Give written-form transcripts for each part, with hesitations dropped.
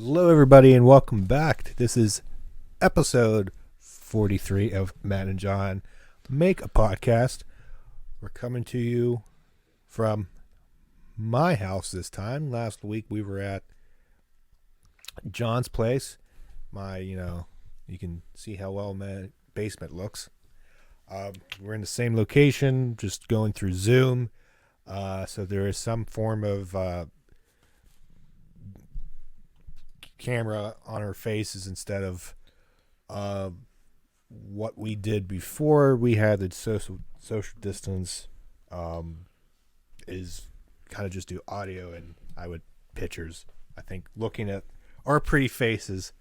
Hello, everybody, and welcome back. This is episode 43 of Matt and John Make a Podcast. We're coming to you from my house this time. Last week we were at John's place. You can see how well my basement looks. We're in the same location, just going through Zoom. So there is some form of camera on our faces instead of what we did before we had the social distance. Is kind of just do audio and I would pictures. I think looking at our pretty faces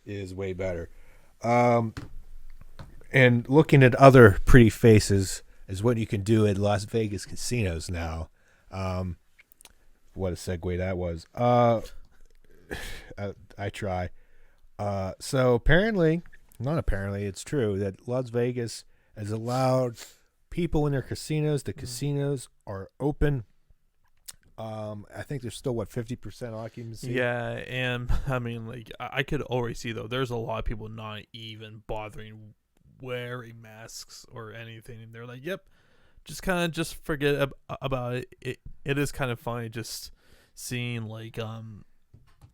is way better. And looking at other pretty faces is what you can do at Las Vegas casinos now. What a segue that was. I try. So apparently, not apparently, it's true that Las Vegas has allowed people in their casinos. The casinos are open. I think there's still 50% occupancy. Yeah, and I mean, I could already see though. There's a lot of people not even bothering wearing masks or anything, and they're like, "Yep, just forget about it." It is kind of funny just seeing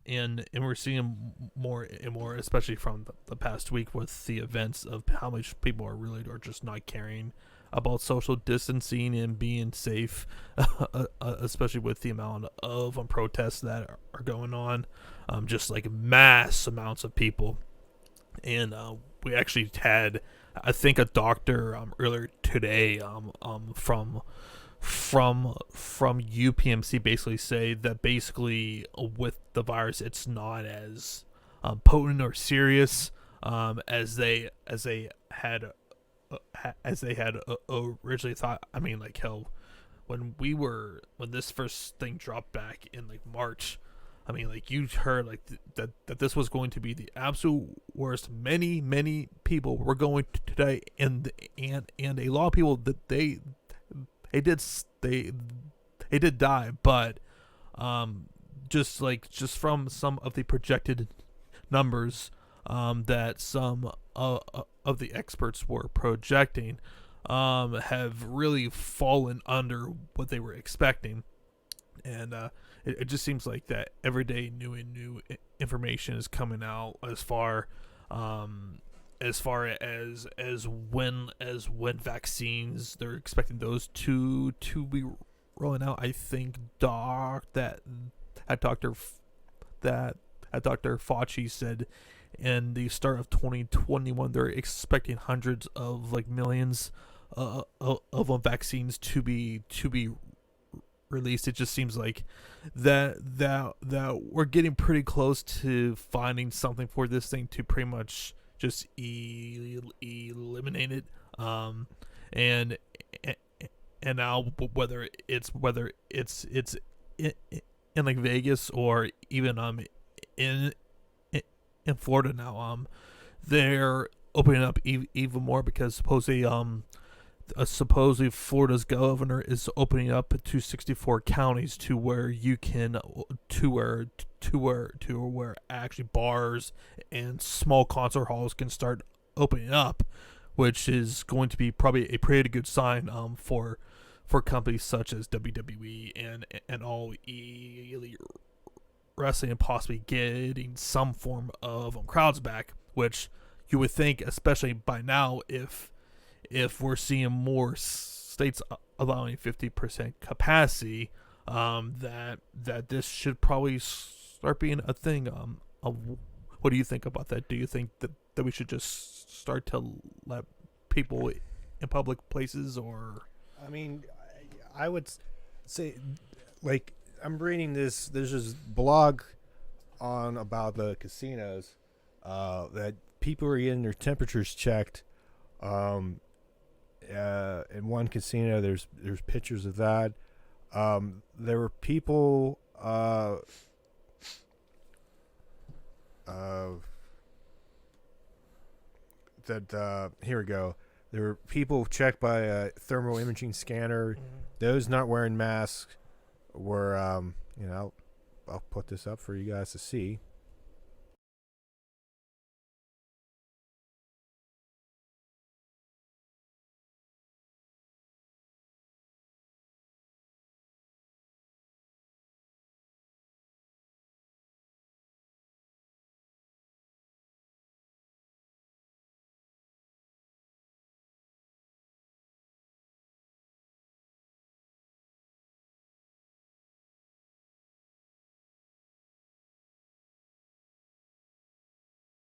and we're seeing more and more, especially from the past week with the events of how much people are just not caring about social distancing and being safe, especially with the amount of protests that are going on, just like mass amounts of people. And we actually had, I think, a doctor earlier today from UPMC basically say that basically with the virus it's not as potent or serious as they had originally thought. I mean, like, hell, when this first thing dropped back in like March, I mean, like, you heard like that this was going to be the absolute worst. Many people were going to die, and a lot of people that they did die, but just from some of the projected numbers that some of the experts were projecting have really fallen under what they were expecting. And it just seems like that every day new information is coming out as far as when vaccines, they're expecting those to be rolling out. I think Dr. Fauci said in the start of 2021 they're expecting hundreds of millions of vaccines to be released. It just seems like that we're getting pretty close to finding something for this thing to pretty much just eliminate it. And now whether it's in like Vegas or even in Florida now, they're opening up even more because supposedly Florida's governor is opening up to 64 counties to where you can where actually bars and small concert halls can start opening up, which is going to be probably a pretty good sign for companies such as WWE and all elite wrestling, and possibly getting some form of crowds back, which you would think, especially by now, if we're seeing more states allowing 50% capacity, that this should probably start being a thing. What do you think about that? Do you think that we should just start to let people in public places? Or, I mean, I would say, like, I'm reading this. There's this blog on about the casinos that people are getting their temperatures checked. In one casino, there's pictures of that. There were people that here we go. There were people checked by a thermal imaging scanner. Those not wearing masks were I'll put this up for you guys to see.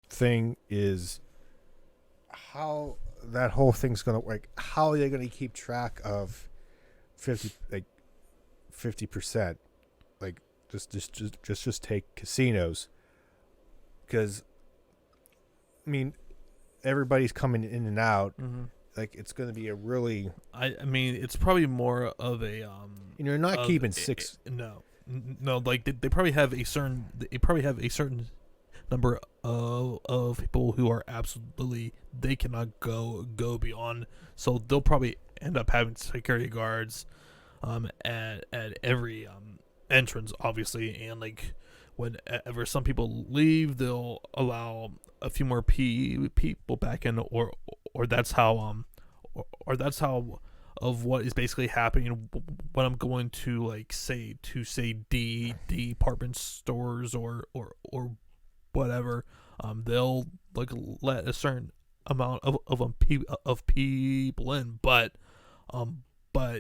Thing is how that whole thing's gonna like how are they gonna keep track of 50% like just take casinos because I mean everybody's coming in and out. Mm-hmm. Like it's gonna be a really I mean, it's probably more of a you're not keeping six. No, like they probably have a certain number of people who are absolutely they cannot go beyond, so they'll probably end up having security guards at every entrance, obviously, and like whenever some people leave, they'll allow a few more people back in, or that's how or that's how of what is basically happening when I'm going to like say D department stores or whatever. They'll like let a certain amount of people in, but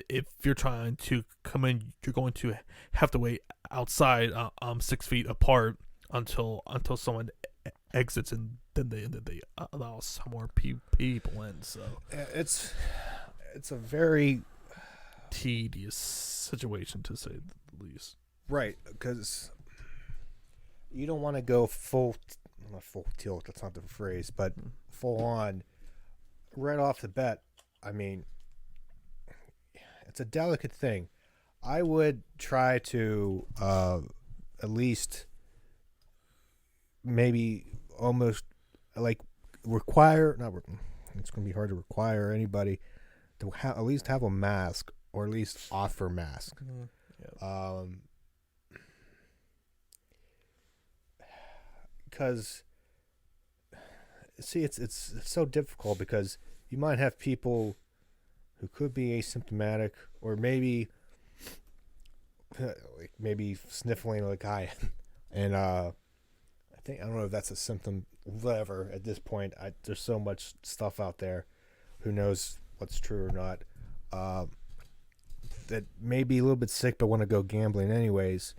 if you're trying to come in, you're going to have to wait outside 6 feet apart until someone exits, and then they allow some more people in. So it's a very tedious situation, to say the least. right, because you don't want to go not full tilt, that's not the phrase, but full on right off the bat. I mean, it's a delicate thing. I would try to at least maybe almost like require, not, it's going to be hard to require anybody to at least have a mask or at least offer mask. Mm-hmm. Yeah. Because see, it's so difficult because you might have people who could be asymptomatic or maybe sniffling like I and I don't know if that's a symptom, whatever. At this point, there's so much stuff out there, who knows what's true or not, that may be a little bit sick but want to go gambling anyways.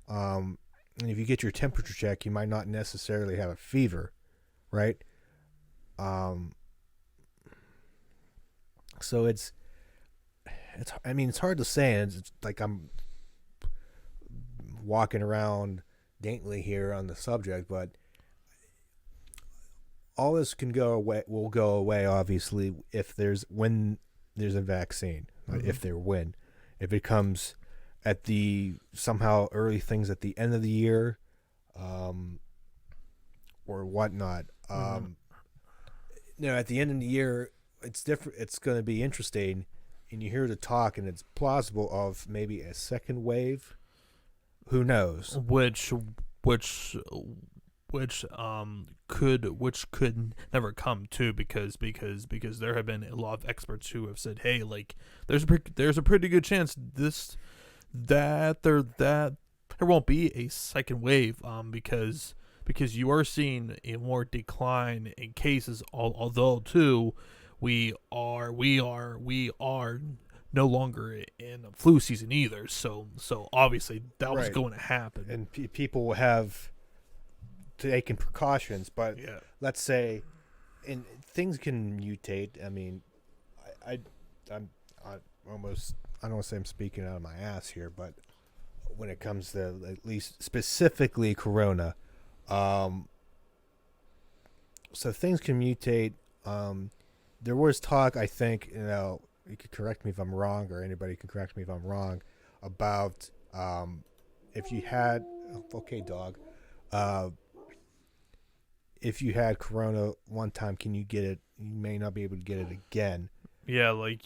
And if you get your temperature check, you might not necessarily have a fever, right? So it's I mean, it's hard to say. It's like I'm walking around daintily here on the subject, but all this will go away, obviously, when there's a vaccine. Mm-hmm. If it comes at the somehow early things at the end of the year, or whatnot. At the end of the year, it's different. It's going to be interesting, and you hear the talk, and it's plausible of maybe a second wave. Who knows? Which could never come to, because there have been a lot of experts who have said, hey, like there's a pretty good chance that there won't be a second wave, because you are seeing a more decline in cases, although too we are no longer in flu season either, so obviously that was going to happen, and people have taken precautions, but yeah. Let's say and things can mutate. I mean, I'm almost, I don't want to say I'm speaking out of my ass here, but when it comes to at least specifically corona, so things can mutate. There was talk, I think, you could correct me if I'm wrong, or anybody can correct me if I'm wrong, about if you had, okay, dog, if you had corona one time, can you get it? You may not be able to get it again. Yeah, like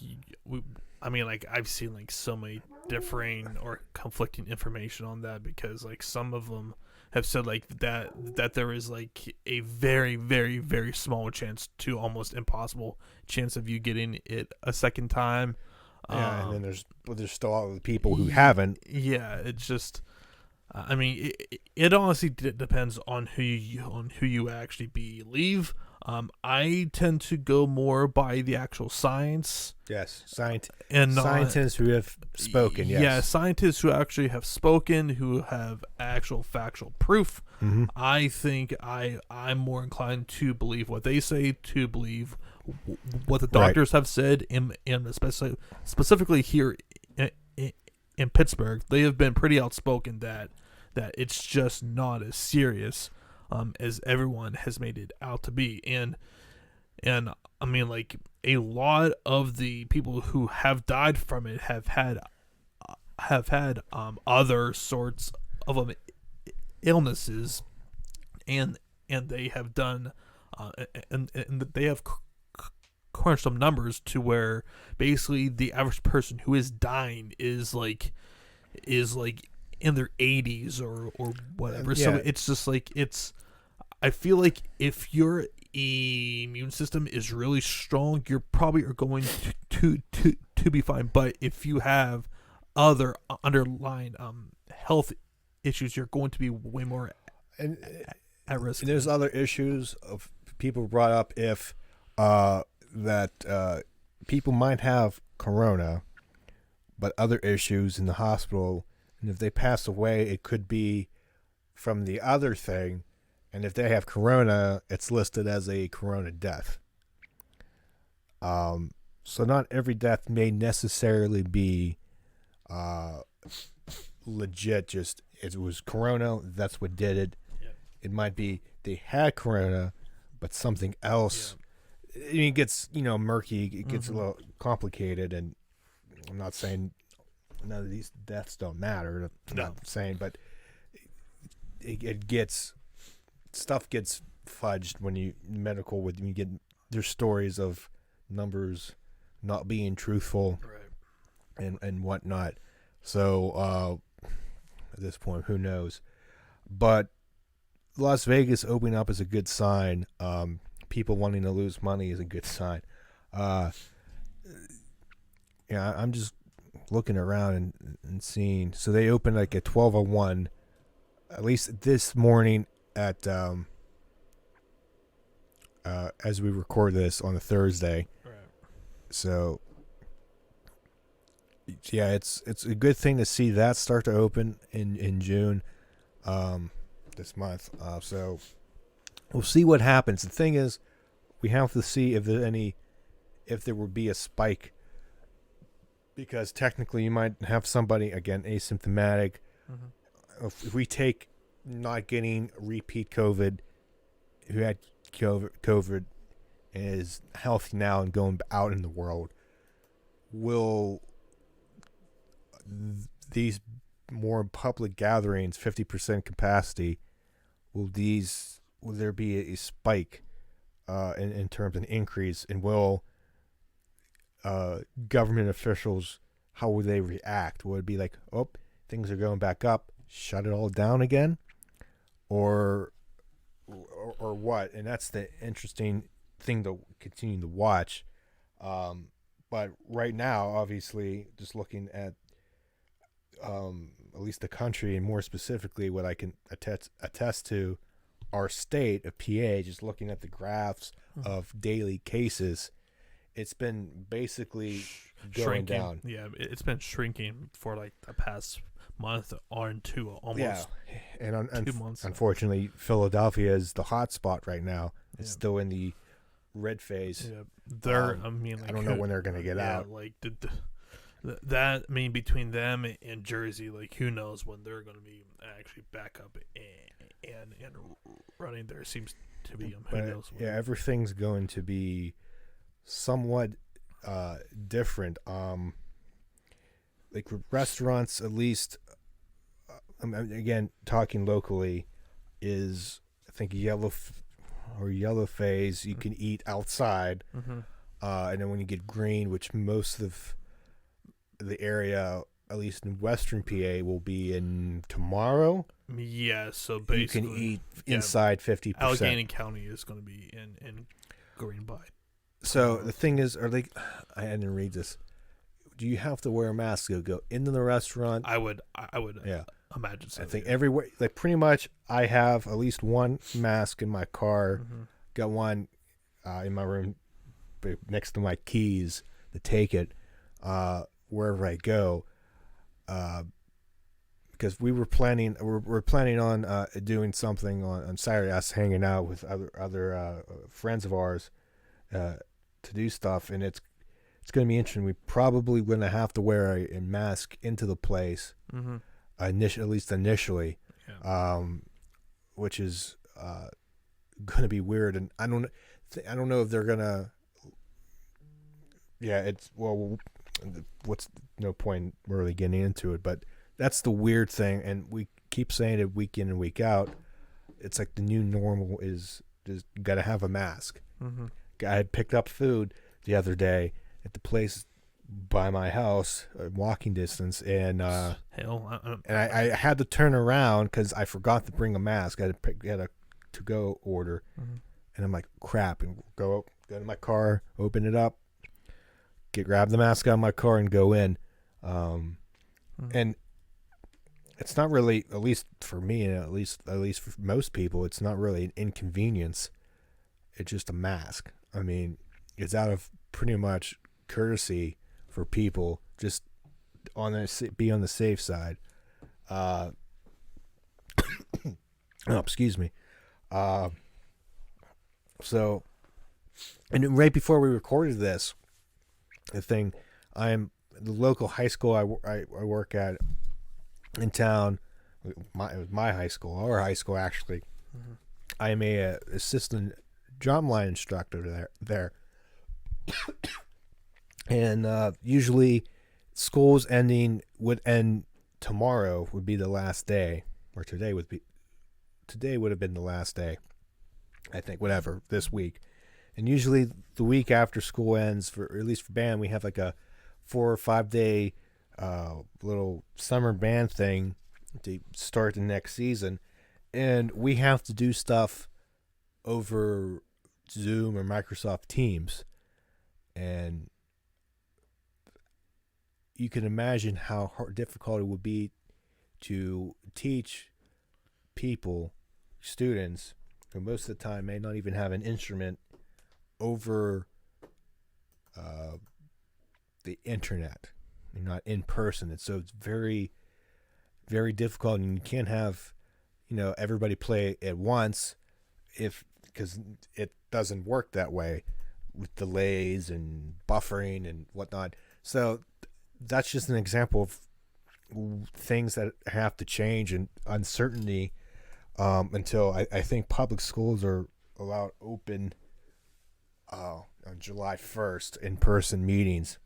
I mean, like I've seen like so many differing or conflicting information on that, because like some of them have said like that there is like a very very very small chance to almost impossible chance of you getting it a second time. Yeah, and then there's still all the people who haven't. Yeah, it's just I mean, it honestly depends on who you actually believe. I tend to go more by the actual science. Yes, And scientists who have spoken. Yes. Yeah, scientists who actually have spoken, who have actual factual proof. Mm-hmm. I think I'm more inclined to believe what they say, to believe what the doctors have said, and specifically here in Pittsburgh, they have been pretty outspoken that it's just not as serious as everyone has made it out to be. And I mean, like, a lot of the people who have died from it have had other sorts of illnesses, and they have done and they have crunched some numbers to where basically the average person who is dying is like in their 80s or whatever. Yeah. So it's just like I feel like if your immune system is really strong, you're probably are going to be fine. But if you have other underlying health issues, you're going to be way more at risk. And there's other issues of people brought up if that people might have corona, but other issues in the hospital, and if they pass away, it could be from the other thing, and if they have corona, it's listed as a corona death. So not every death may necessarily be legit. Just it was corona, that's what did it. Yep. It might be they had corona, but something else. Yep. I mean, it gets murky. It gets a little complicated, and I'm not saying none of these deaths don't matter. I'm not saying, but it gets stuff gets fudged when you get there's stories of numbers not being truthful, Right. and whatnot. So at this point, who knows? But Las Vegas opening up is a good sign. People wanting to lose money is a good sign. I'm just looking around and seeing. So they opened like at 12:01, at least this morning at as we record this on a Thursday. Right. So yeah, it's a good thing to see that start to open in June, this month. So we'll see what happens. The thing is, we have to see if there would be a spike, because technically you might have somebody, again, asymptomatic. Mm-hmm. If we take not getting repeat COVID, who had COVID and is healthy now and going out in the world, will these more public gatherings, 50% capacity, will there be a spike in terms of an increase, and will government officials, how would they react? Would it be like, oh, things are going back up, shut it all down again, or what? And that's the interesting thing to continue to watch. But right now, obviously, just looking at least the country, and more specifically what I can attest to, our state of PA, just looking at the graphs of daily cases, it's been basically going shrinking down. Yeah, it's been shrinking for like the past month or two, almost. Yeah, and 2 months. Unfortunately, Philadelphia is the hot spot right now. It's still in the red phase. Yeah, I mean, like, I don't know when they're gonna get out. Like that. I mean, between them and Jersey, like, who knows when they're going to be actually back up and running. There seems to be who knows when. Yeah, everything's going to be somewhat different. Like restaurants, at least, again, talking locally, is I think yellow phase. You can eat outside, and then when you get green, which most of the area at least in Western PA, will be in tomorrow. Yeah, so You can basically, eat inside 50%. Allegheny County is going to be in Green by. So the thing is, I didn't read this. Do you have to wear a mask to go into the restaurant? I would Yeah. imagine so. I think yeah. everywhere, like pretty much, I have at least one mask in my car. Got one in my room next to my keys to take it wherever I go. Because we're planning on doing something on Saturday. Us hanging out with other friends of ours to do stuff, and it's going to be interesting. We probably going to have to wear a mask into the place, at least initially, which is going to be weird. And I don't know if they're gonna. Yeah, it's what's no point really getting into it, but that's the weird thing, and we keep saying it week in and week out. It's like the new normal is just got to have a mask. I had picked up food the other day at the place by my house, walking distance, and I had to turn around because I forgot to bring a mask. I had a to-go order, and I'm like, crap, and go to my car, open it up, grab the mask out of my car, and go in. And it's not really, at least for me, and at least for most people, it's not really an inconvenience. It's just a mask. I mean, it's out of pretty much courtesy for people, just be on the safe side. Excuse me. So, and right before we recorded this, the local high school I work at in town, my high school, our high school actually. I'm a assistant drumline instructor there. And usually school's would end tomorrow, would be the last day, or today would have been the last day, I think, whatever, this week. And usually the week after school ends, at least for band, we have like a 4 or 5 day little summer band thing to start the next season. And we have to do stuff over Zoom or Microsoft Teams. And you can imagine how difficult it would be to teach students, who most of the time may not even have an instrument, over the internet, and not in person. And so it's very, very difficult, and you can't have, everybody play at once, because it doesn't work that way, with delays and buffering and whatnot. So that's just an example of things that have to change, and uncertainty until I think public schools are allowed open on July 1st, in-person meetings.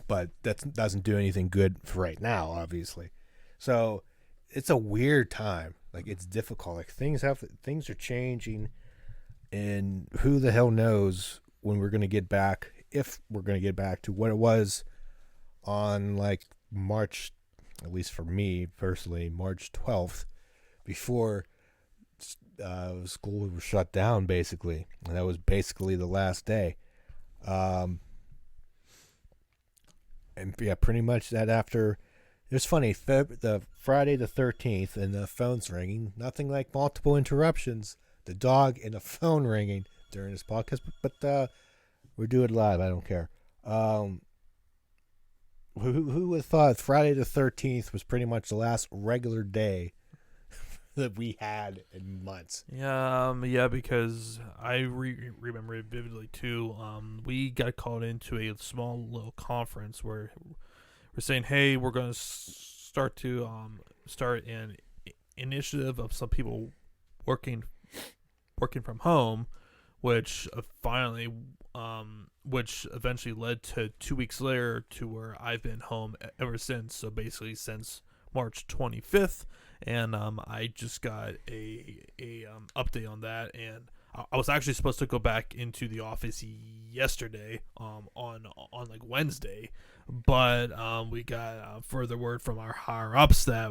But that doesn't do anything good for right now, obviously. So it's a weird time. Like, it's difficult. Like, things are changing, and who the hell knows when we're going to get back, if we're going to get back to what it was on, like, March, at least for me personally, March 12th, before school was shut down, basically. And that was basically the last day. And yeah, pretty much that after. It's funny, the Friday the 13th, and the phone's ringing. Nothing like multiple interruptions. The dog and the phone ringing during this podcast, but we're doing it live. I don't care. Who would have thought Friday the 13th was pretty much the last regular day that we had in months? Yeah, because I remember it vividly too. We got called into a small little conference where we're saying, hey, we're going to start an initiative of some people working from home, which which eventually led to 2 weeks later to where I've been home ever since. So basically since March 25th, and I just got a update on that, and I was actually supposed to go back into the office yesterday, on like Wednesday, but we got further word from our higher ups that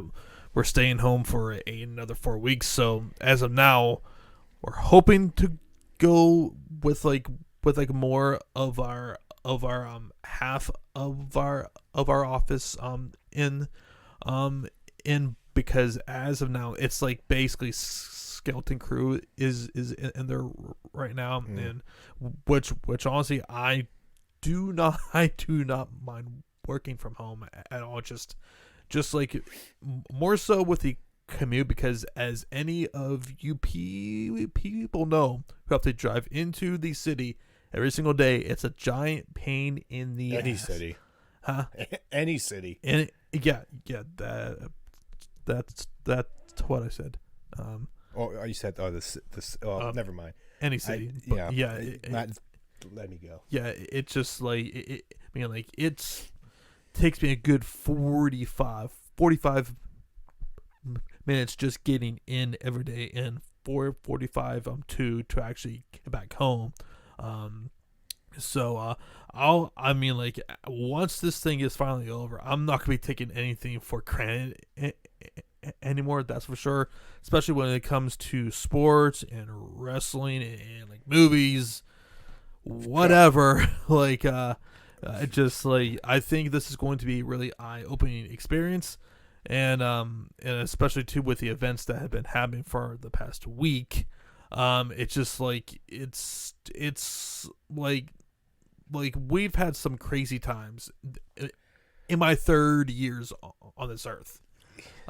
we're staying home for another 4 weeks. So as of now, we're hoping to go with more of our half of our office in because as of now it's like basically skeleton crew is in there right now, and which honestly I do not mind working from home at all, just like more so with the commute, because as any of you people know who have to drive into the city every single day, it's a giant pain in the Any ass. city. Huh? Any city. And that's what I said. You said this. Never mind. Any city. Let me go. Yeah, it's just like it's takes me a good 45 minutes just getting in every day, and 4:45 to actually get back home. Once this thing is finally over, I'm not gonna be taking anything for granted anymore. That's for sure. Especially when it comes to sports and wrestling and like movies, whatever. I think this is going to be a really eye-opening experience, and especially too with the events that have been happening for the past week. It's just like it's like we've had some crazy times in my 3rd years on this earth.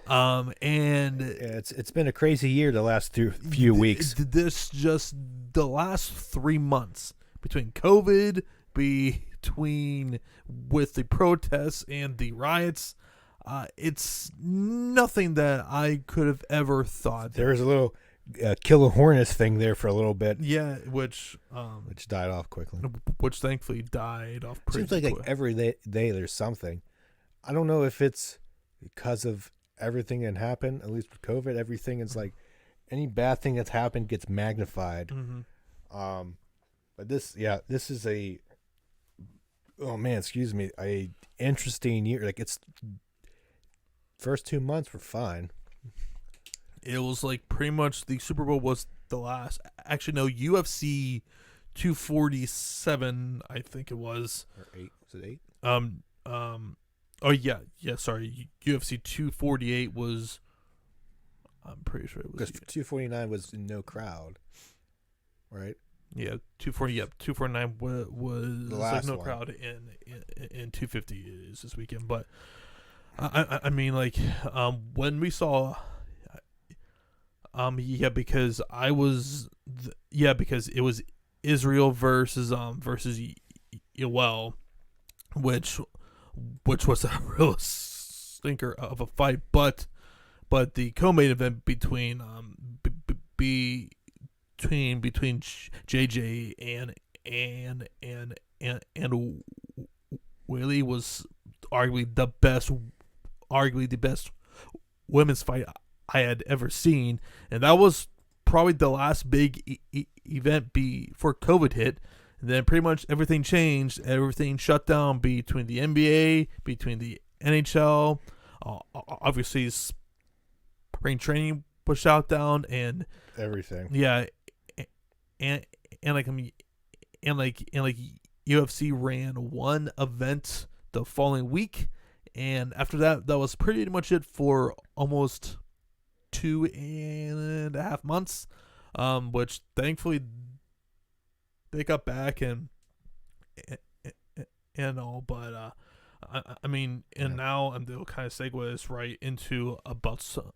And it's been a crazy year the last few weeks. This just the last 3 months between COVID, between with the protests and the riots, it's nothing that I could have ever thought. There was a little Killer Hornets thing there for a little bit. Yeah, which died off quickly. Which thankfully died off pretty Seems like quick. every day there's something. I don't know if it's because of everything that happened, at least with COVID, everything is like any bad thing that's happened gets magnified. Mm-hmm. But this is a interesting year. Like it's first 2 months were fine. It was like pretty much the Super Bowl was the last. Actually, no, UFC 247, I think it was. Or 8? Was it 8? Oh yeah. Sorry, UFC 248 was. I'm pretty sure it was. Because 249 was no crowd, right? Yeah, 240. Yep, 249 was The like last no one. crowd in 250 is this weekend, but I mean like when we saw. Because I was because it was Israel versus Yoel, which was a real stinker of a fight, but the co-main event between JJ and Willie was arguably the best women's fight I had ever seen, and that was probably the last big event before COVID hit. And then pretty much everything changed. Everything shut down between the NBA, between the NHL. Obviously, spring training was shut down, and Everything. yeah, and UFC ran one event the following week, and after that was pretty much it for almost 2.5 months, which thankfully they got back and all, but I mean, and now they'll kind of segue us right into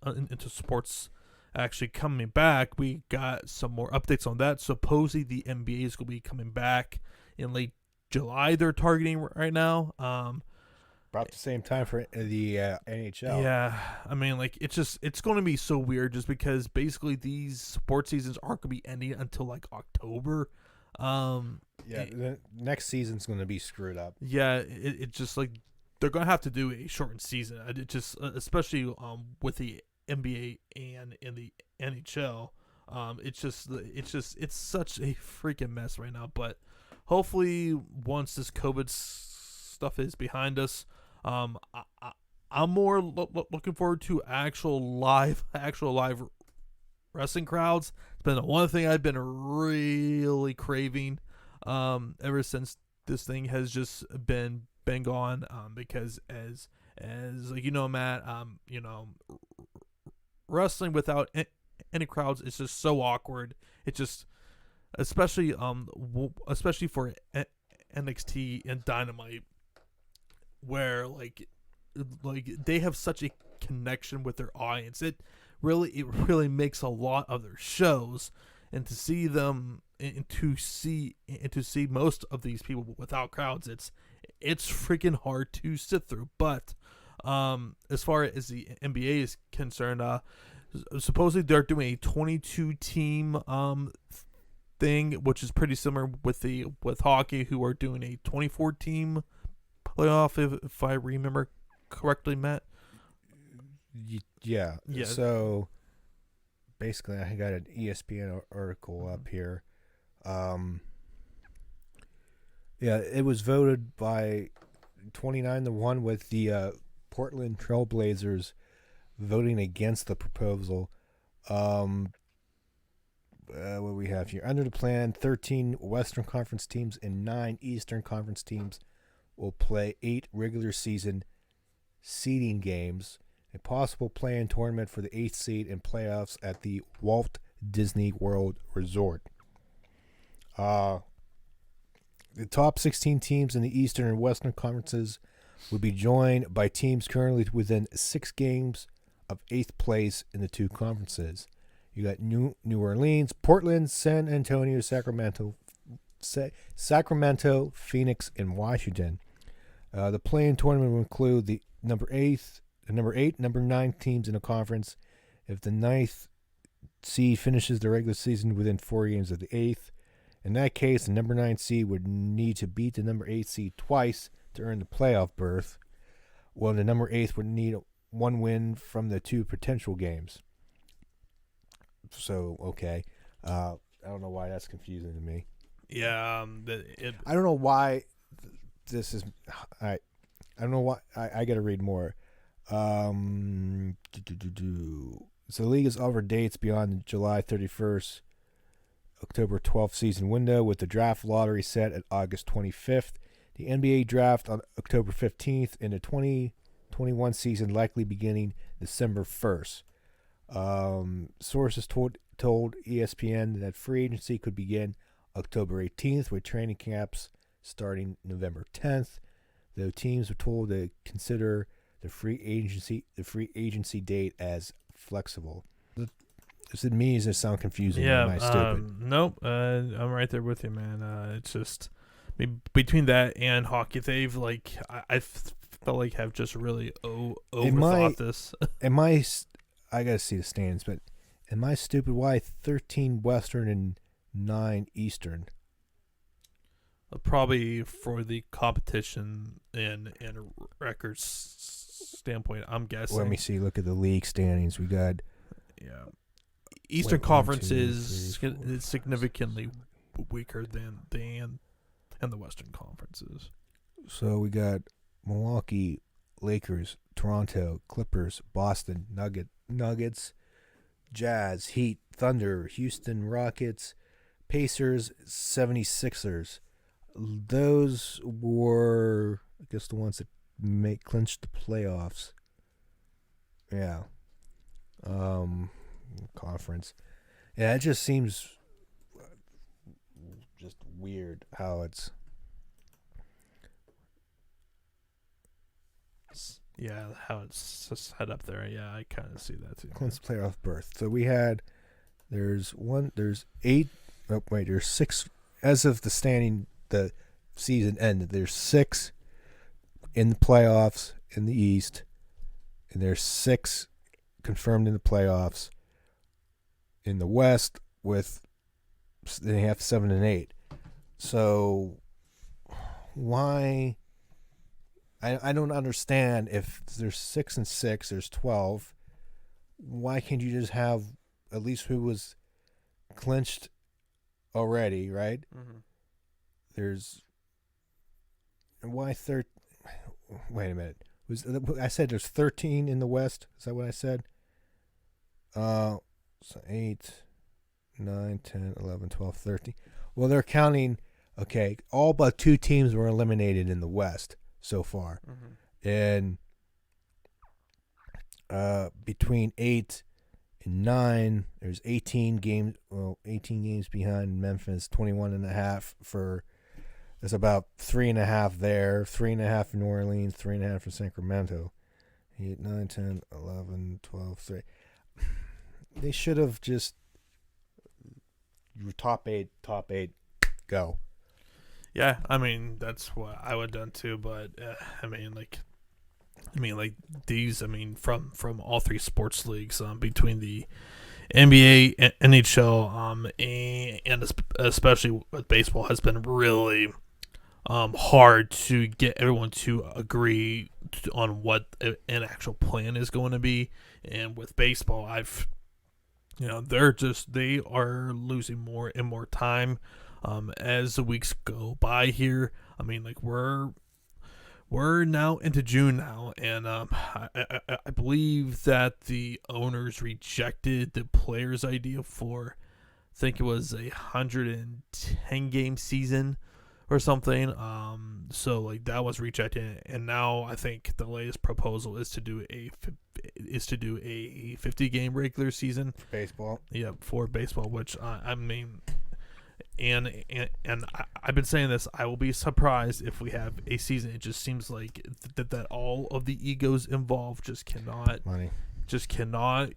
into sports actually coming back. We got some more updates on that. Supposedly the NBA is going to be coming back in late July. They're targeting right now. About the same time for the NHL. Yeah, I mean, like it's going to be so weird just because basically these sports seasons aren't going to be ending until like October. The next season's going to be screwed up. Yeah, it just like they're going to have to do a shortened season. It just especially with the NBA and in the NHL. It's such a freaking mess right now. But hopefully, once this COVID stuff is behind us. I'm more looking forward to actual live wrestling crowds. It's been one thing I've been really craving ever since this thing has just been gone. Because as like Matt, wrestling without any crowds is just so awkward. It just especially for NXT and Dynamite, where like they have such a connection with their audience. It really makes a lot of their shows, and to see them and to see most of these people without crowds, it's freaking hard to sit through. But as far as the NBA is concerned, supposedly they're doing a 22 team thing, which is pretty similar with hockey, who are doing a 24 team playoff, if I remember correctly, Matt. Yeah. So basically, I got an ESPN article up here. It was voted by 29-1 with the Portland Trailblazers voting against the proposal. What we have here under the plan: 13 Western Conference teams and 9 Eastern Conference teams will play 8 regular season seeding games. A possible play-in tournament for the 8th seed and playoffs at the Walt Disney World Resort. The top 16 teams in the Eastern and Western Conferences would be joined by teams currently within 6 games of 8th place in the 2 conferences. You got New Orleans, Portland, San Antonio, Sacramento, Phoenix, and Washington. The play-in tournament will include the number 8, number 9 teams in a conference. If the 9th seed finishes the regular season within 4 games of the 8th, in that case, the number 9 seed would need to beat the number 8 seed twice to earn the playoff berth, while the number 8 would need 1 win from the 2 potential games. So, okay. I don't know why that's confusing to me. Yeah. I don't know why this is... I don't know why... I got to read more. So the league has offered dates beyond the July 31st, October 12th season window, with the draft lottery set at August 25th. The NBA draft on October 15th, and the 2021 season likely beginning December 1st. Sources told ESPN that free agency could begin October 18th, with training camps starting November 10th. Though teams were told to consider the free agency date as flexible. Does it mean, does it sound confusing? Yeah, am I stupid? Nope. I'm right there with you, man. It's just between that and hockey, they've I felt like have just really overthought this. I gotta see the standings, but am I stupid? Why 13 Western and 9 Eastern? Probably for the competition and records standpoint, I'm guessing. Let me see. Look at the league standings. We got Eastern Conference is significantly weaker than the Western Conferences. So we got Milwaukee, Lakers, Toronto, Clippers, Boston, Nuggets, Jazz, Heat, Thunder, Houston Rockets, Pacers, 76ers. Those were, I guess, the ones that clinched the playoffs. Yeah. Conference. Yeah, it just seems just weird how it's... Yeah, how it's set up there. Yeah, I kind of see that too. Clinched playoff berth. So we had, there's 6, as of the standing, the season ended, there's 6 in the playoffs in the East, and there's 6 confirmed in the playoffs in the West, with they have 7 and 8. So why? I don't understand. If there's 6 and 6, there's 12. Why can't you just have at least who was clinched already, right? Mm-hmm. There's, and why wait a minute. I said there's 13 in the West? Is that what I said? So 8, 9, 10, 11, 12, 13. Well, they're counting, okay, all but 2 teams were eliminated in the West so far. And between 8 and 9, there's 18 games. Well, 18 games behind Memphis, 21 and a half for. There's about 3.5 there, 3.5 in New Orleans, 3.5 in Sacramento. 8, 9, 10, 11, 12, 3. They should have just top eight, go. Yeah, I mean that's what I would have done too. But these. I mean, from all 3 sports leagues, between the NBA, NHL, and especially with baseball, has been really hard to get everyone to agree on what an actual plan is going to be. And with baseball, they are losing more and more time as the weeks go by here. I mean, like we're now into June now, and I believe that the owners rejected the players' idea for, I think it was 110 game season or something. So like that was rejected, and now I think the latest proposal is to do a 50 game regular season Baseball. Yeah, for baseball, which I mean. And I've been saying this. I will be surprised if we have a season. It just seems like that all of the egos involved just cannot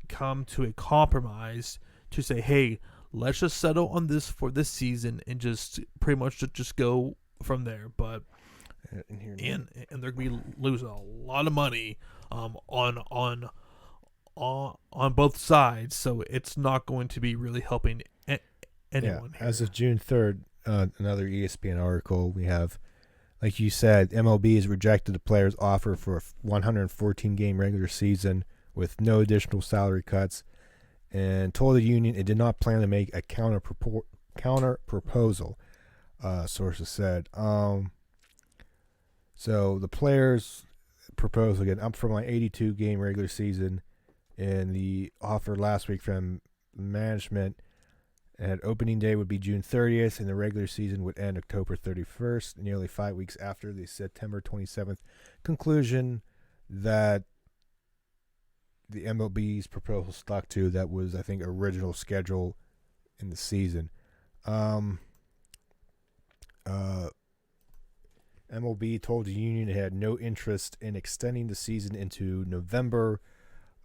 come to a compromise to say, hey, let's just settle on this for this season and just pretty much just go from there. But and they're gonna be losing a lot of money on both sides, so it's not going to be really helping anyone. Yeah, as of June 3rd, another ESPN article, we have, like you said, MLB has rejected the players' offer for a 114-game regular season with no additional salary cuts, and told the union it did not plan to make a counter proposal. Sources said. So the players' proposal again up from an 82-game regular season, and the offer last week from management. And opening day would be June 30th, and the regular season would end October 31st, nearly 5 weeks after the September 27th conclusion that the MLB's proposal stuck to. That was, I think, original schedule in the season. MLB told the union it had no interest in extending the season into November,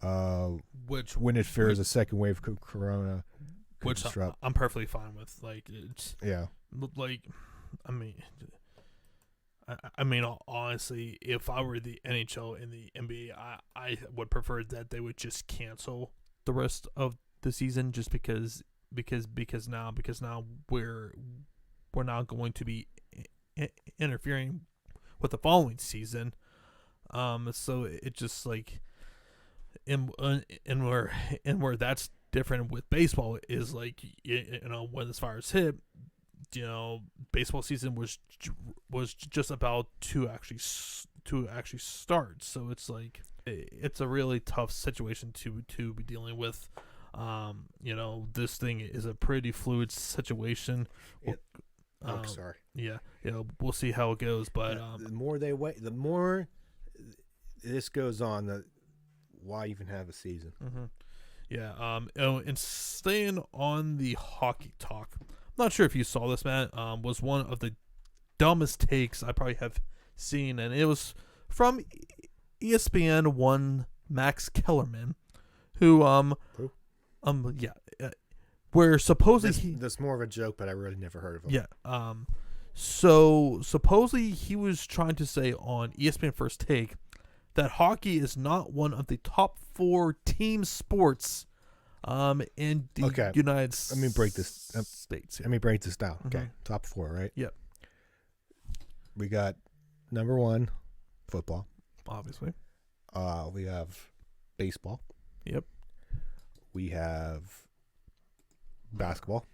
when it fears a second wave of corona. Which I'm perfectly fine with. Like, it's like, I mean, honestly, if I were the NHL and the NBA, I would prefer that they would just cancel the rest of the season, just because now we're not going to be interfering with the following season. So it just like, and where that's different with baseball is like, when this virus hit, baseball season was just about to actually start. So it's like it's a really tough situation to be dealing with. This thing is a pretty fluid situation. Sorry. Yeah, we'll see how it goes. But the more they wait, the more this goes on. Why even have a season? Mm-hmm. Yeah. And staying on the hockey talk, I'm not sure if you saw this, Matt. Was one of the dumbest takes I probably have seen, and it was from ESPN one Max Kellerman, who where supposedly that's more of a joke, but I really never heard of him. Yeah. So supposedly he was trying to say on ESPN First Take that hockey is not one of the top 4 team sports in the United States. Let me break this down. Okay. Mm-hmm. Top 4, right? Yep. We got number 1, football. Obviously. We have baseball. Yep. We have basketball.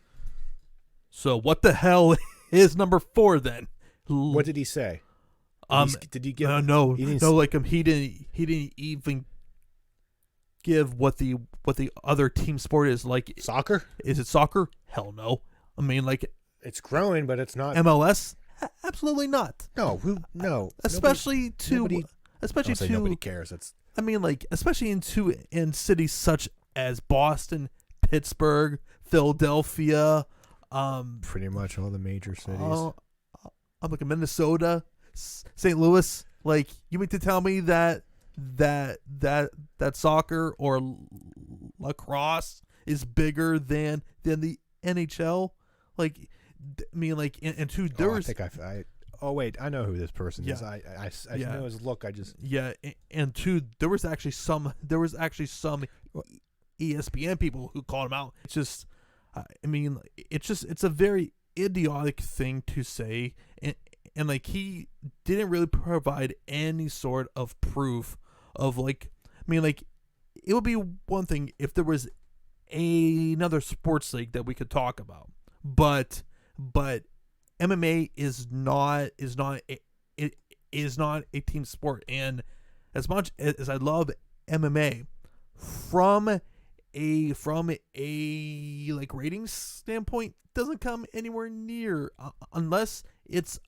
So what the hell is number 4 then? What did he say? Did he give? No, He didn't. no. Like he didn't even give what the other team sport is. Like, Soccer? is it soccer? Hell no. I mean, like, It's growing, but it's not. MLS? Absolutely not. No, no. Especially nobody, nobody to cares. It's I mean, like, especially in cities such as Boston, Pittsburgh, Philadelphia, pretty much all the major cities. I'm like Minnesota, St. Louis. Like, you mean to tell me that soccer or lacrosse is bigger than the NHL? Like, I mean, like, and two, there was. I think oh wait, I know who this person is. I know his look. And two, there was actually some ESPN people who called him out. It's just, I mean, it's a very idiotic thing to say, and like, he didn't really provide any sort of proof of, like, I mean, like, it would be one thing if there was another sports league that we could talk about, but MMA is not a team sport. And as much as I love MMA, from a like ratings standpoint, doesn't come anywhere near unless it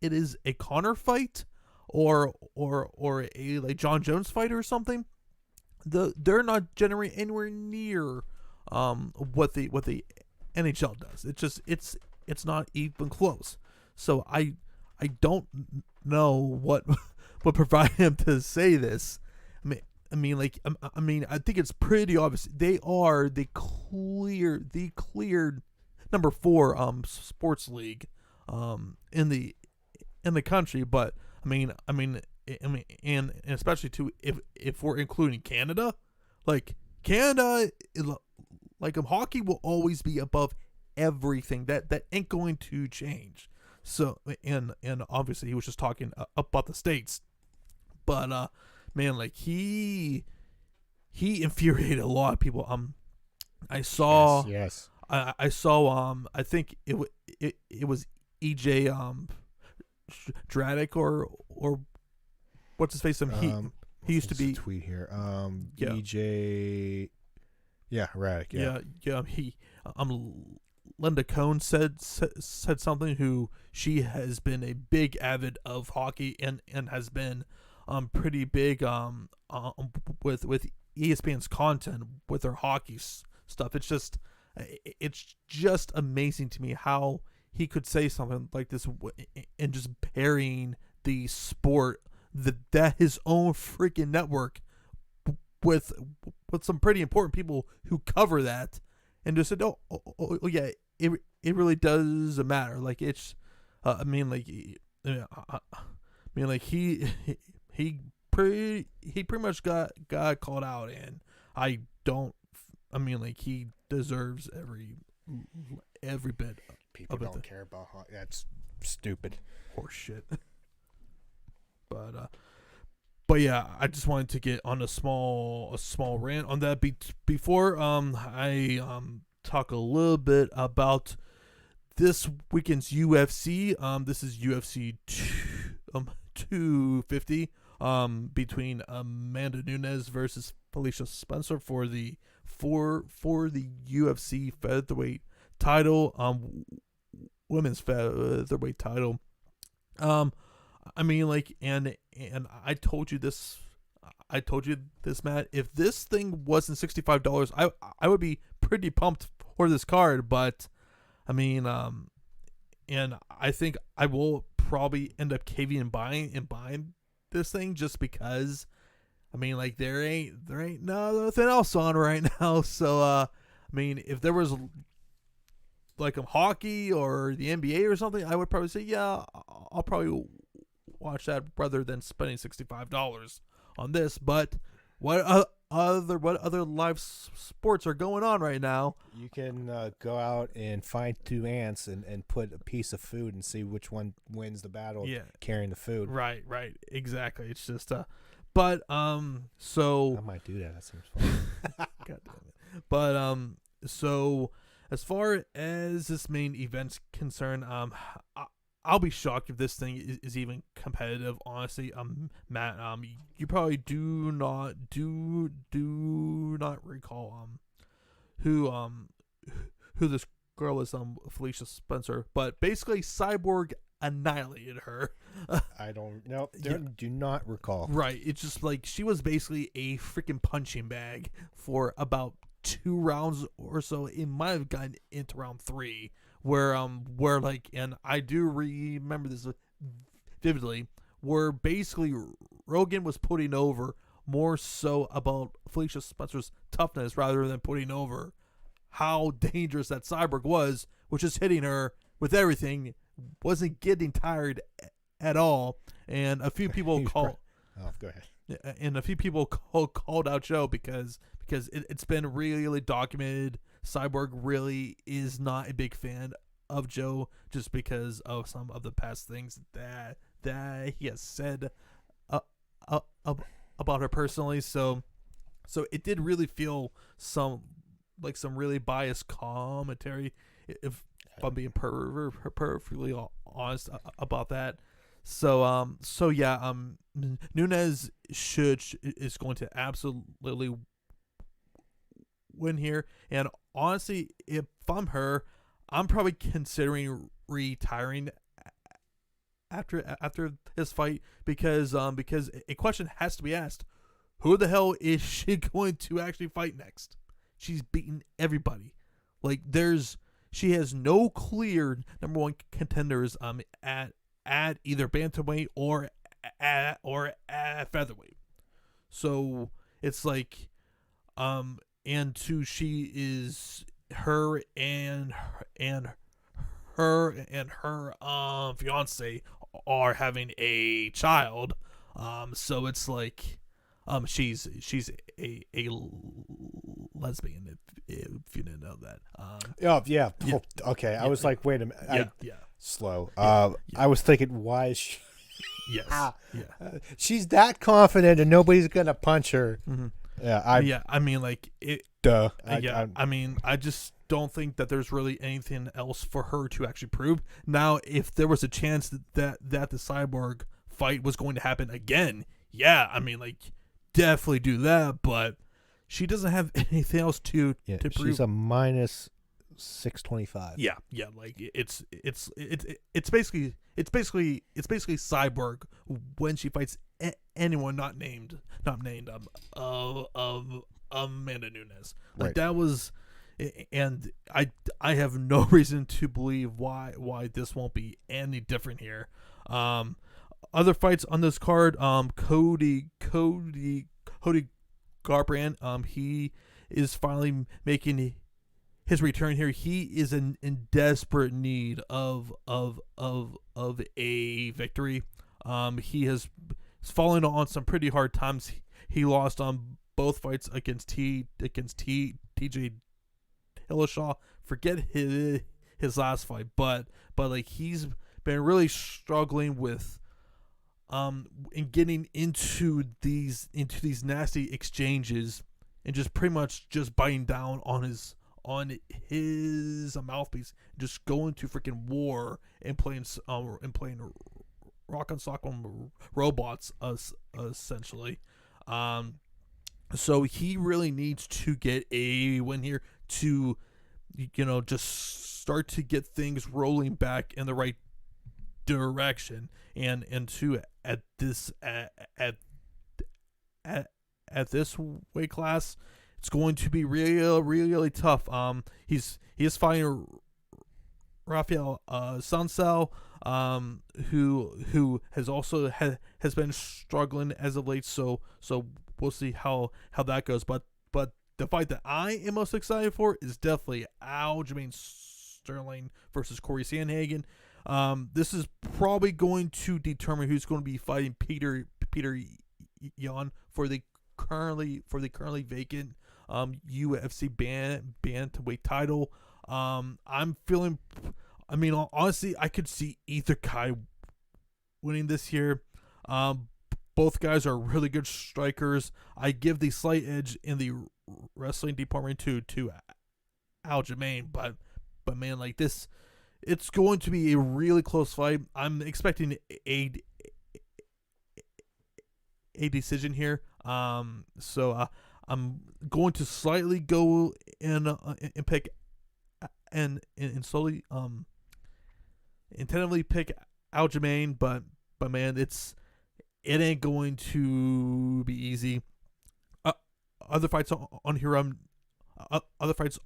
is a Conor fight or a like John Jones fight or something. They're not generating anywhere near what the NHL does. It's not even close. So I don't know what provided him to say this. I mean, I think it's pretty obvious. They are the cleared number 4 sports league in the country. But I mean, and especially too, if we're including Canada, like Canada, like hockey will always be above everything. That ain't going to change. So and obviously he was just talking about the States, but man, like, he infuriated a lot of people. I saw yes. I saw I think it was EJ Dradic or what's his face? He used to be tweet here. EJ. Yeah, Radic. Yeah. He Linda Cohn said something, who she has been a big avid of hockey and has been pretty big with ESPN's content with their hockey stuff. It's just amazing to me how he could say something like this and just burying the sport that his own freaking network with some pretty important people who cover that, and just said, oh yeah, it really doesn't matter. Like, it's I mean, like he pretty much got called out, and I mean, like, he deserves every bit. People don't care about hockey. That's stupid. Horse shit. But yeah, I just wanted to get on a small rant on that before I talk a little bit about this weekend's UFC. This is UFC 250 between Amanda Nunes versus Felicia Spencer for the UFC featherweight title, women's featherweight title. I mean, like, and I told you this, Matt. If this thing wasn't $65, I would be pretty pumped for this card. But I mean, and I think I will probably end up caving and buying this thing, just because, I mean, like, there ain't nothing else on right now. So I mean, if there was like hockey or the NBA or something, I would probably say, yeah, I'll probably watch that rather than spending $65 on this. But what other live sports are going on right now? You can go out and find 2 ants and put a piece of food and see which one wins the battle. Yeah, carrying the food. Right, exactly. It's just but so I might do that. That seems fun. God damn it. But so as far as this main event's concerned, I'll be shocked if this thing is even competitive. Honestly, Matt, you probably do not recall who who this girl is, Felicia Spencer, but basically Cyborg annihilated her. I don't know. Do not recall. Right. It's just like she was basically a freaking punching bag for about 2 rounds or so. It might have gotten into round 3 where like, and I do remember this vividly, where basically Rogan was putting over more so about Felicia Spencer's toughness rather than putting over how dangerous that Cyborg was, which is hitting her with everything, wasn't getting tired at all. And a few people Oh, go ahead. and a few people called out Joe because it's been really documented. Cyborg really is not a big fan of Joe just because of some of the past things that he has said about her personally. So it did really feel some really biased commentary, if I'm being perfectly honest about that. So yeah, Nunes is going to absolutely win here, and honestly, if I'm her, I'm probably considering retiring after this fight because a question has to be asked: who the hell is she going to actually fight next? She's beaten everybody. Like she has no clear number 1 contenders at either bantamweight or at featherweight. So it's like and she is her fiance are having a child. So it's like she's a lesbian, if you didn't know that. Oh yeah. Yeah. Oh, okay. Yeah. I was like, wait a minute. Yeah. Slow. Yeah. I was thinking, why is she? Yes. Yeah. She's that confident, and nobody's gonna punch her. Mm-hmm. Yeah. I mean, like it. Duh. I mean, I just don't think that there's really anything else for her to actually prove. Now, if there was a chance that the Cyborg fight was going to happen again, yeah, I mean, like, definitely do that. But she doesn't have anything else to prove. She's a minus 625. Yeah, like it's basically Cyborg when she fights anyone not named Amanda Nunes. Like Right. that was, and I have no reason to believe why this won't be any different here. Other fights on this card, Cody Garbrandt, he is finally making his return here. He is in desperate need of a victory. He has fallen on some pretty hard times. He lost on both fights against TJ Dillashaw. Forget his last fight, but like he's been really struggling with in getting into these nasty exchanges and just pretty much just biting down on his mouthpiece, just going to freaking war and playing rock and sock on robots, essentially. So he really needs to get a win here to, just start to get things rolling back in the right direction, and to at this weight class, it's going to be really tough. He is fighting Rafael Sansel, who has also has been struggling as of late. So we'll see how that goes. But the fight that I am most excited for is definitely Aljamain Sterling versus Corey Sandhagen. This is probably going to determine who's going to be fighting Peter Yan for the currently vacant UFC bantamweight title. I'm feeling. I mean, honestly, I could see either guy winning this year. Both guys are really good strikers. I give the slight edge in the wrestling department to Aljamain, but man, like this it's going to be a really close fight. I'm expecting a decision here. I'm going to slightly go and pick and slowly intentionally pick Aljamain, but man, it ain't going to be easy. Other fights on here, other fights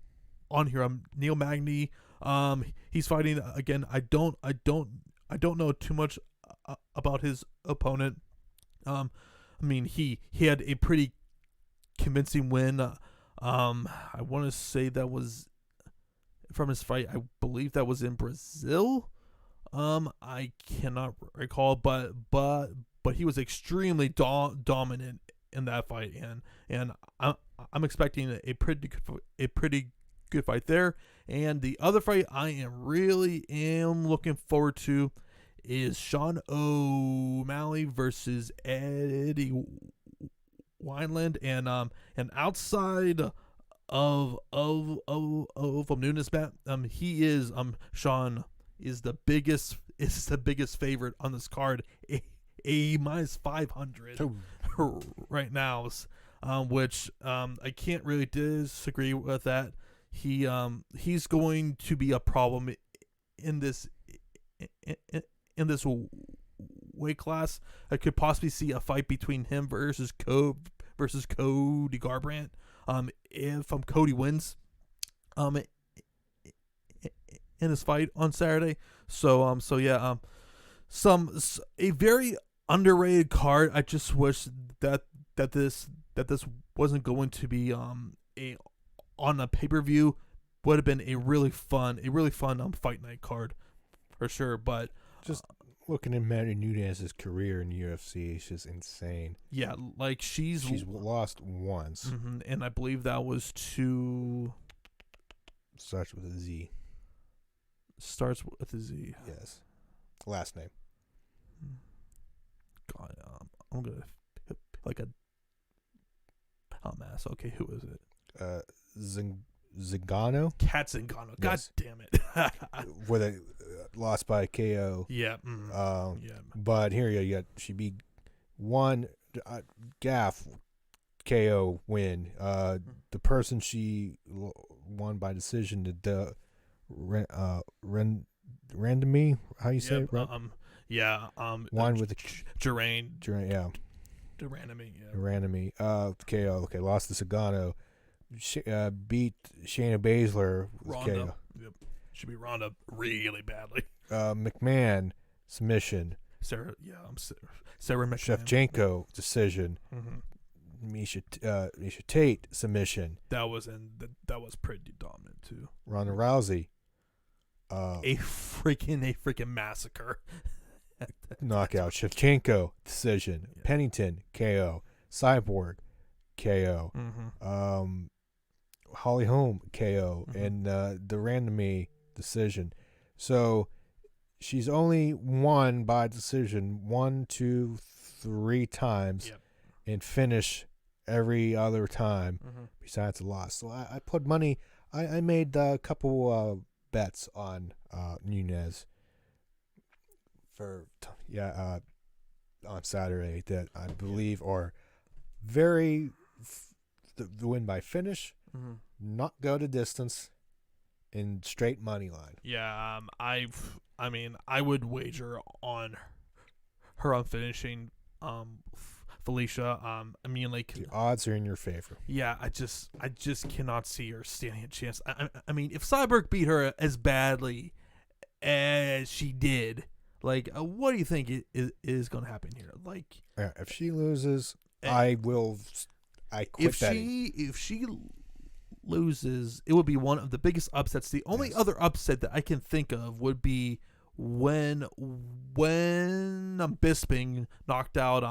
on here. Neil Magny. He's fighting again. I don't know too much about his opponent. I mean, he had a pretty convincing win. I want to say that was from his fight. I believe that was in Brazil. I cannot recall, but he was extremely dominant in that fight, and I'm expecting a pretty good fight there. And the other fight I am looking forward to is Sean O'Malley versus Eddie Wineland, and outside of Nunes, he is Sean is the biggest favorite on this card, a minus 500 right now, which I can't really disagree with that. He's going to be a problem in this weight class. I could possibly see a fight between him versus Cody Garbrandt. If Cody wins in his fight on Saturday. So yeah, a very underrated card. I just wish that this wasn't going to be on a pay-per-view. Would have been a really fun fight night card for sure. But just looking at Manny Nunez's career in UFC, it's just insane. Yeah, like she's lost once, and I believe that was to starts with a Z. Starts with a Z. Yes, last name. God, I'm gonna like a mass. Okay, who is it? Zingano. Cat Zingano. God Yes. damn it. With a lost by KO. Yeah. Yeah. But here you got she beat one gaff KO win. The person she won by decision, the Randami, how you say it? One with the Geraint. Yeah. Durandamy, yeah. Randami. KO. Okay, lost to Zagano. Beat Shayna Baszler with Ronda. KO. Yep. Should be Ronda really badly. McMahon submission. Sarah McMahon. Shevchenko decision. Misha Tate submission. That was pretty dominant too. Ronda Rousey. A freaking massacre. Knockout. Shevchenko decision. Yeah. Pennington KO. Cyborg KO. Holly Holm KO, and the Randami decision. So she's only won by decision 1, 2, 3 times, and finish every other time besides a loss. So I put money. I made a couple bets on Nunes for on Saturday that I believe are very the win by finish. Not go to distance, in straight money line. Yeah, I mean, I would wager on her on finishing Felicia. I mean, like, The odds are in your favor. yeah, I just cannot see her standing a chance. I mean, if Cyborg beat her as badly as she did, like, what do you think is going to happen here? Like, If she loses, I quit betting. If she loses, it would be one of the biggest upsets. The only other upset that I can think of would be when Bisping knocked out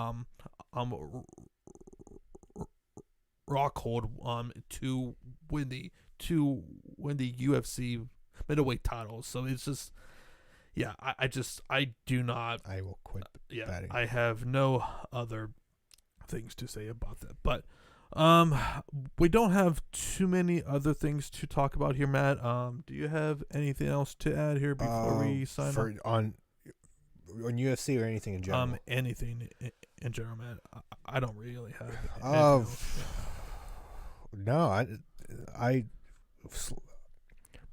Rockhold to win the UFC middleweight title. So it's just, yeah, I do not. I will quit betting. I have no other things to say about that. But Um, we don't have too many other things to talk about here, Matt. Do you have anything else to add here before we sign off? For on UFC or anything in general? Anything in general, Matt. I don't really have anything Uh, else. no, I,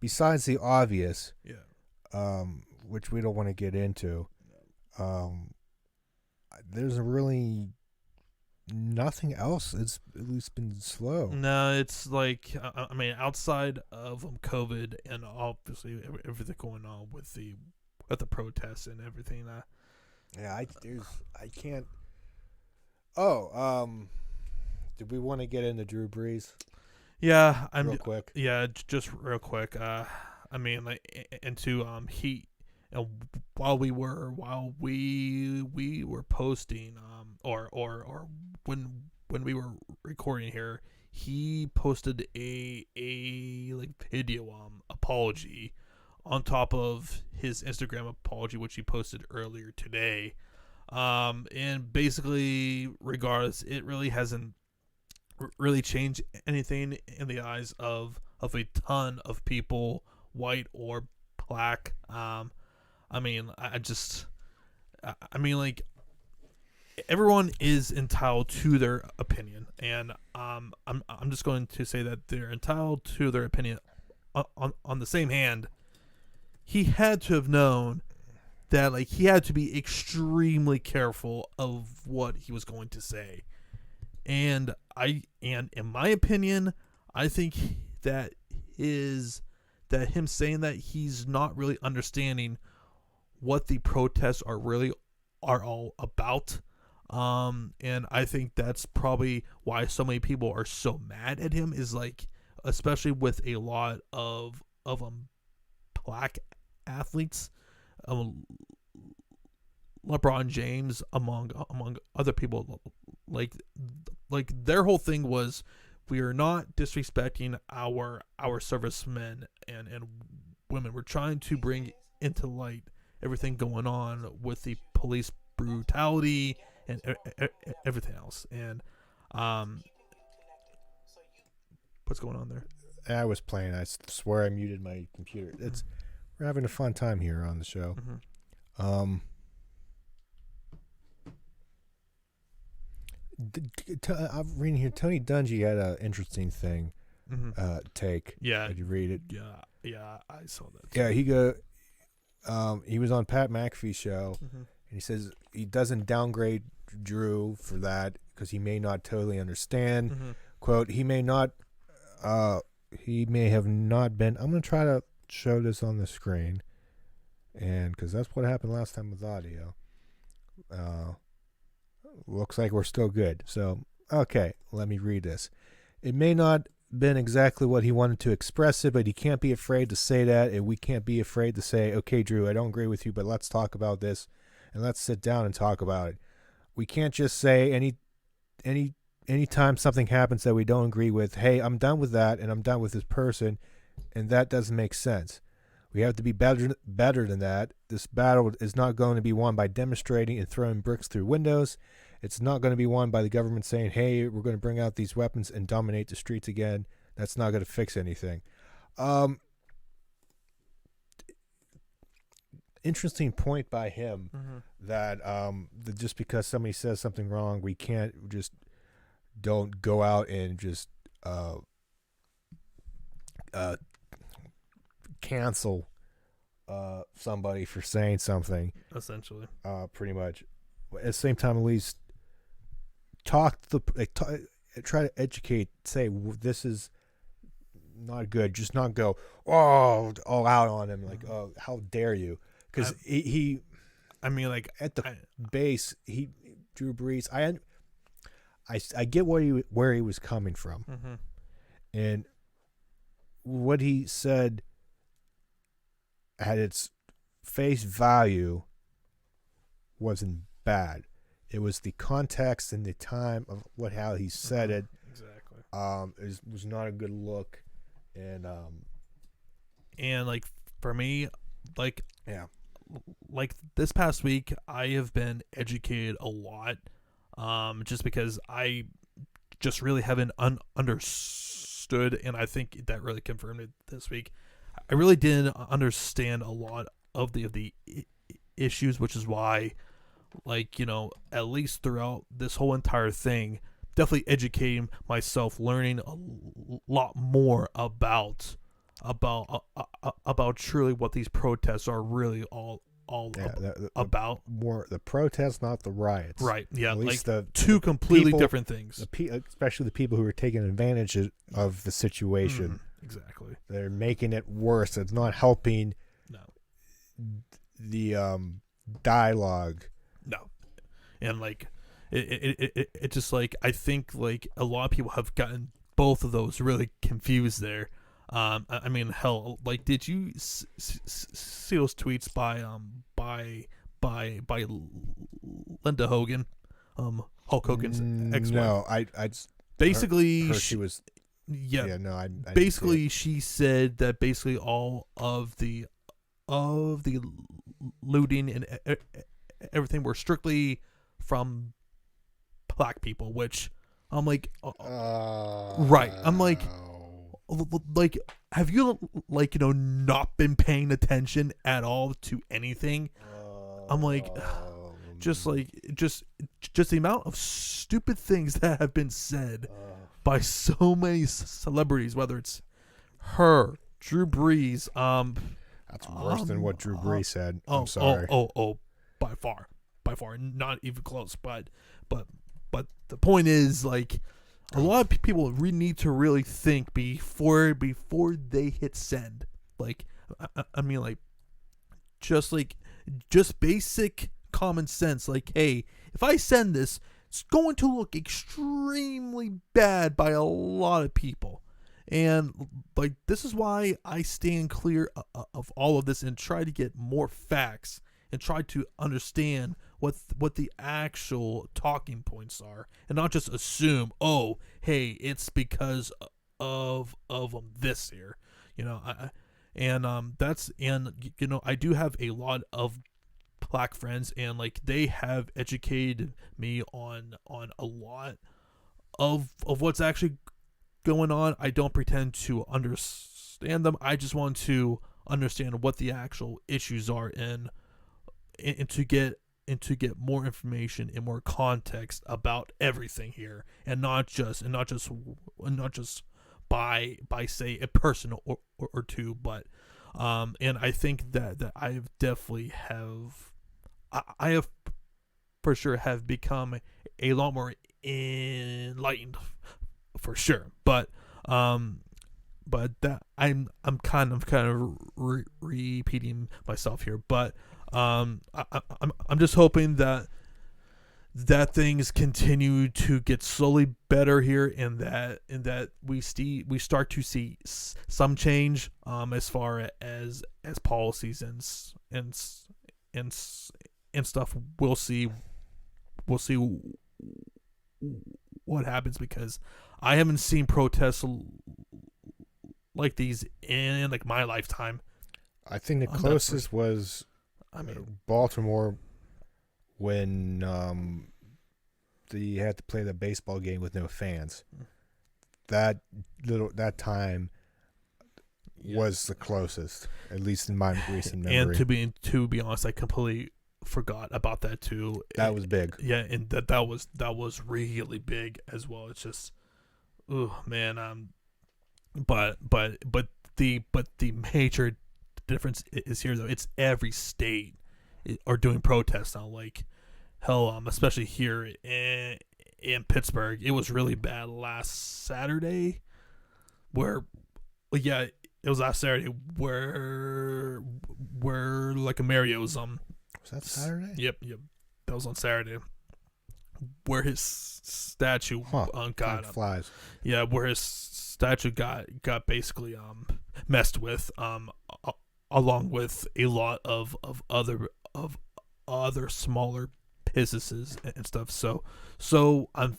besides the obvious, Yeah. which we don't want to get into, there's really nothing else. It's at least been slow. No, it's like I mean, outside of COVID and obviously everything going on with the protests and everything. Yeah, I can't. Oh, did we want to get into Drew Brees Yeah, real quick? Yeah, just real quick. I mean, like into he, and while we were posting or when we were recording here, he posted a like video apology on top of his Instagram apology, which he posted earlier today. And basically, regardless, it really hasn't really changed anything in the eyes of a ton of people, white or black. I mean, I mean, like everyone is entitled to their opinion, and I'm just going to say that they're entitled to their opinion. On the same hand, he had to have known that like he had to be extremely careful of what he was going to say. And in my opinion, I think that him saying that he's not really understanding what the protests are all about. And I think that's probably why so many people are so mad at him, is like, especially with a lot of black athletes, LeBron James among other people, like their whole thing was, we are not disrespecting our servicemen and women. We're trying to bring into light everything going on with the police brutality and everything else. And what's going on there? I was playing. I swear I muted my computer. We're having a fun time here on the show. Mm-hmm. I'm reading here. Tony Dungy had an interesting thing. Take. Yeah. Did you read it? Yeah, I saw that too. Yeah, he was on Pat McAfee's show, and he says he doesn't downgrade Drew for that because he may not totally understand. Quote, he may have not been. I'm going to try to show this on the screen, and because that's what happened last time with audio. Looks like we're still good. So, okay, let me read this. It may not been exactly what he wanted to express it, but he can't be afraid to say that, and we can't be afraid to say, okay, Drew, I don't agree with you, but let's talk about this, and let's sit down and talk about it. We can't just say anytime something happens that we don't agree with, hey, I'm done with that, and I'm done with this person, and that doesn't make sense. We have to be better than that. This battle is not going to be won by demonstrating and throwing bricks through windows. It's not going to be won by the government saying, hey, we're going to bring out these weapons and dominate the streets again. That's not going to fix anything. Interesting point by him that just because somebody says something wrong, we can't just don't go out and just cancel somebody for saying something. Essentially. Pretty much. At the same time, at least try to educate, say this is not good. Just not go all out on him like, oh, how dare you? Because I mean, like at the base, Drew Brees. I get where he was coming from, and what he said at its face value wasn't bad. It was the context and the time of how he said it. Exactly. It was not a good look, and like for me, like yeah, like this past week, I have been educated a lot, just because I just really haven't understood, and I think that really confirmed it this week. I really didn't understand a lot of the issues, which is why, like, you know, at least throughout this whole entire thing, definitely educating myself, learning a lot more about truly what these protests are really all about. More the protests, not the riots. Right. Yeah. At least like the two completely people, different things. Especially the people who are taking advantage of the situation. Exactly. They're making it worse. It's not helping. No. The dialogue. No. And like it just like, I think like a lot of people have gotten both of those really confused there. I mean, hell, like, did you see those tweets by Linda Hogan, Hulk Hogan's ex-wife? No, I basically heard she was. Yeah, no, I basically she said that basically all of the looting and everything were strictly from black people, which I'm like, right? I'm like, have you, like, you know, not been paying attention at all to anything? I'm like, just the amount of stupid things that have been said by so many celebrities, whether it's her, Drew Brees. That's worse than what Drew Brees said. I'm sorry. By far, not even close. But the point is, like, a lot of people really need to really think before they hit send. Like, I mean, like, just basic common sense. Like, hey, if I send this, it's going to look extremely bad by a lot of people. And, like, this is why I stand clear of all of this and try to get more facts and try to understand what the actual talking points are, and not just assume, oh, hey, it's because of this here, you know. That's, and you know, I do have a lot of black friends, and like, they have educated me on a lot of what's actually going on. I don't pretend to understand them. I just want to understand what the actual issues are, and to get more information and more context about everything here, and not just by say a person or two, but and I think that I have definitely I have for sure have become a lot more enlightened, for sure. But that I'm kind of repeating myself here, but I'm just hoping that things continue to get slowly better here, and that we start to see some change as far as policies and stuff. We'll see what happens, because I haven't seen protests like these in like my lifetime. I think the closest was, I mean, Baltimore, when they had to play the baseball game with no fans. That time was the closest, at least in my recent memory. And to be honest, I completely forgot about that too. That was big. Yeah, and that was really big as well. It's just, oh man. But the major difference is here, though. It's every state are doing protests now. Like, hell, especially here in Pittsburgh, it was really bad last Saturday. Where, yeah, it was last Saturday where like a Mario's Was that Saturday? Yep, that was on Saturday. Where his statue got flies. Yeah, where his statue got basically messed with, along with a lot of other smaller businesses and stuff. So I'm,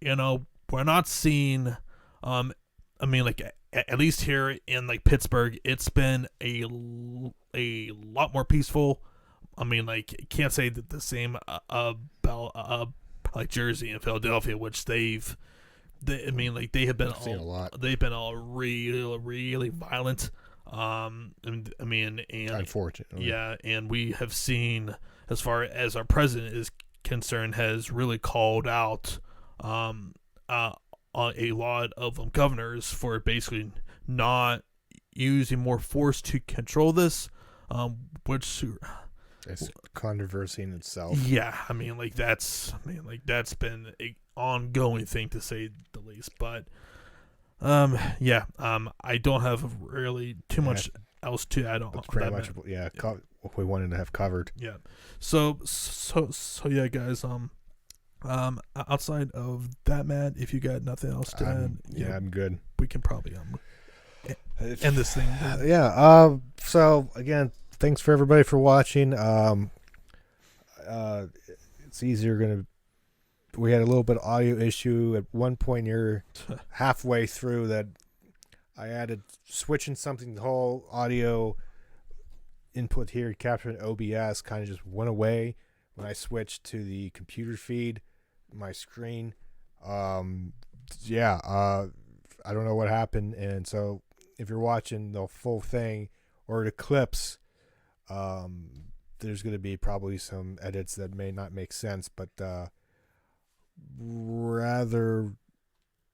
you know, we're not seeing, I mean, like, at least here in like Pittsburgh, it's been a lot more peaceful. I mean, like, can't say that the same about like Jersey and Philadelphia, which they've I mean, like they have been I've seen a lot. They've been all really violent. And I mean, and Unfortunately, yeah, and we have seen, as far as our president is concerned, has really called out a lot of governors for basically not using more force to control this, which it's controversy in itself. yeah, I mean, like that's been a ongoing thing to say the least. But yeah, I don't have really too much else to add on. That's pretty much, what we wanted to have covered. Yeah. So yeah, guys. Outside of that, Matt, if you got nothing else to add, I'm good. we can probably end this thing. Yeah. So again, thanks for everybody for watching. It's easier we had a little bit of audio issue at one point near halfway through that I added switching something. The whole audio input here capturing OBS kind of just went away when I switched to the computer feed, my screen. I don't know what happened, and so if you're watching the full thing or the clips, there's going to be probably some edits that may not make sense, but rather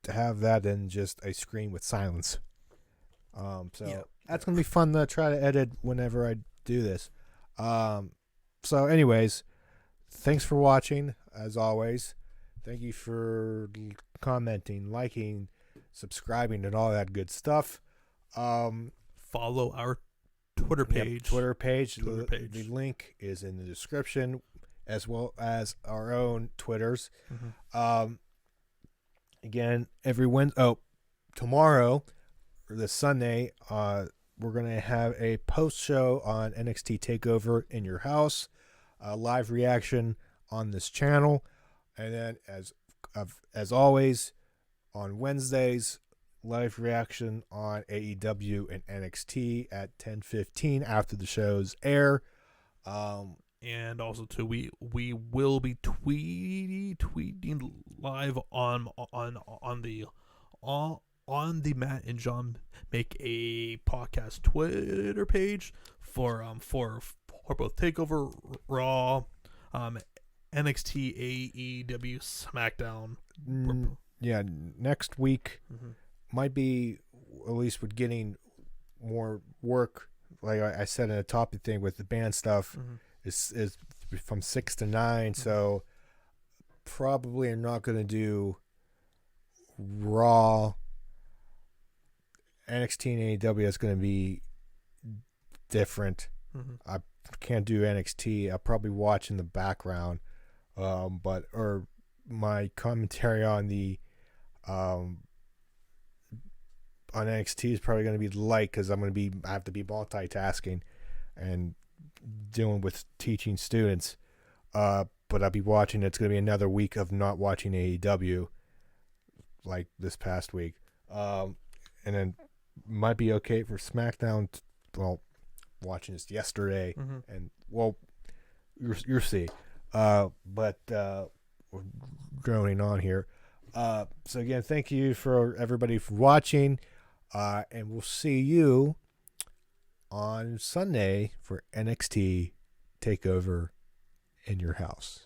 have that than just a screen with silence. That's going to be fun to try to edit whenever I do this. So anyways, thanks for watching, as always. Thank you for commenting, liking, subscribing, and all that good stuff. Follow our Twitter page. Twitter page. The link is in the description, as well as our own Twitters. Mm-hmm. Again, tomorrow or this Sunday, we're gonna have a post show on NXT Takeover in your house, a live reaction on this channel, and then as always on Wednesdays, live reaction on AEW and NXT at 10:15 after the shows air. And also too, we will be tweeting live on the Matt and John Make a Podcast Twitter page for both Takeover, Raw, NXT, AEW, SmackDown. Yeah, next week Mm-hmm. might be, at least with getting more work, like I said in the topic thing with the band stuff, Mm-hmm. is from 6 to 9, Mm-hmm. so probably I'm not going to do Raw. NXT and AEW is going to be different. Mm-hmm. I can't do NXT. I'll probably watch in the background, or my commentary on the on NXT is probably going to be light because I have to be multitasking and dealing with teaching students. But I'll be watching. It's going to be another week of not watching AEW, like this past week. And then might be okay for SmackDown. Watching this yesterday, Mm-hmm. and you'll see. But we're droning on here. So again, thank you for everybody for watching, and we'll see you on Sunday for NXT Takeover in your house.